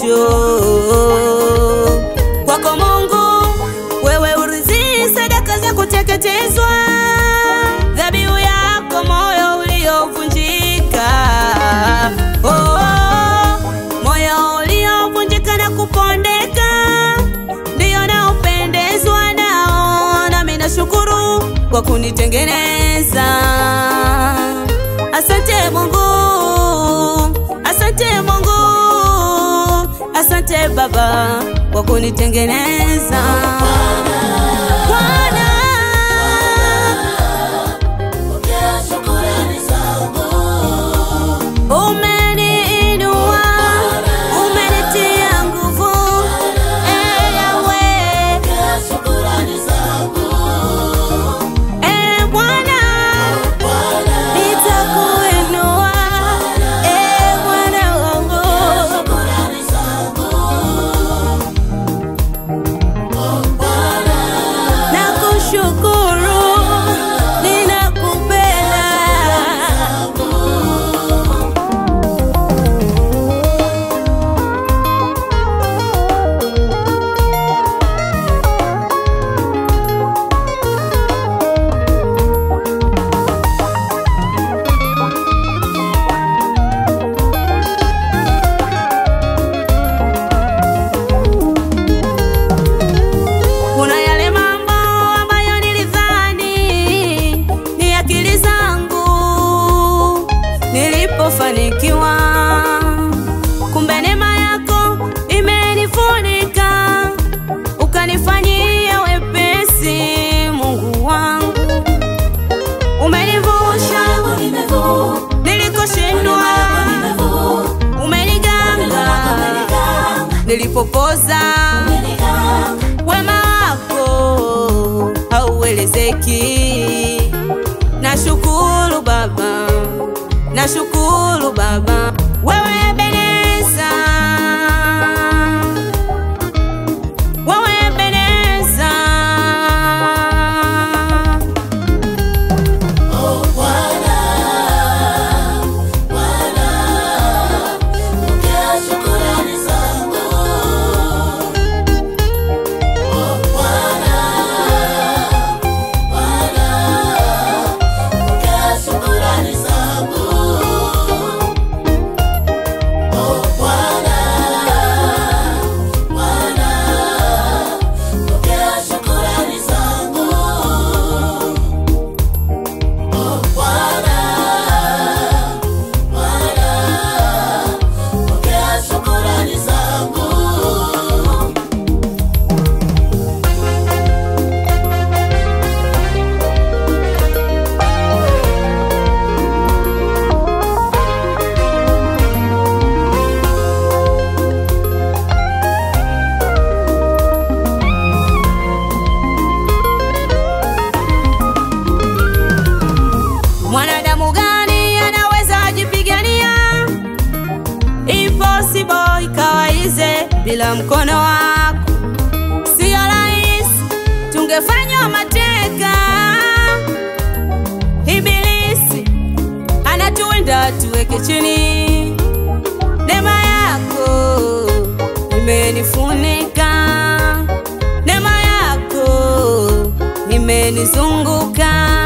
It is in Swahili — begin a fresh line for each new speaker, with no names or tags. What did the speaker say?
mwisho. Kwako Mungu, wewe uridhi sadaka za kuteketezwa, dhabihu yako moyo uliovunjika. Moyo uliovunjika na kupondeka ndio naupendezwa nao, nami nashukuru kwa kunitengeneza. Asante Mungu, asante Mungu, asante Baba kwa kunitengeneza. Bwana, pokea shukrani zangu. Umeniinua, umenitia nguvu. Yahweh, pokea shukrani zangu. Bwana, nitakuinua. Bwana wangu, shukrani zangu. Nakushukuru, ninakupenda. Kuna yale mambo ambayo nilidhani ni akili zangu nilipofanikiwa, kumbe neema yako imenifunika, ukanifanyia wepesi. Mungu wangu, umenivusha nilikoshindwa, umeniganga nilipopoza. Wema wako hauelezeki. Nashukuru Baba, nashukuru Baba. Wewe Ebeneza, wewe Ebeneza. Bwana, Bwana, pokea shukrani zangu. Mwanadamu gani anaweza jipigania? Impossible ikawaize bila mkono wako. Sio rahisi, tungefanywa mateka. Ibilisi anatuwinda tuweke chini. Neema yako imenifunika, neema yako imenizunguka.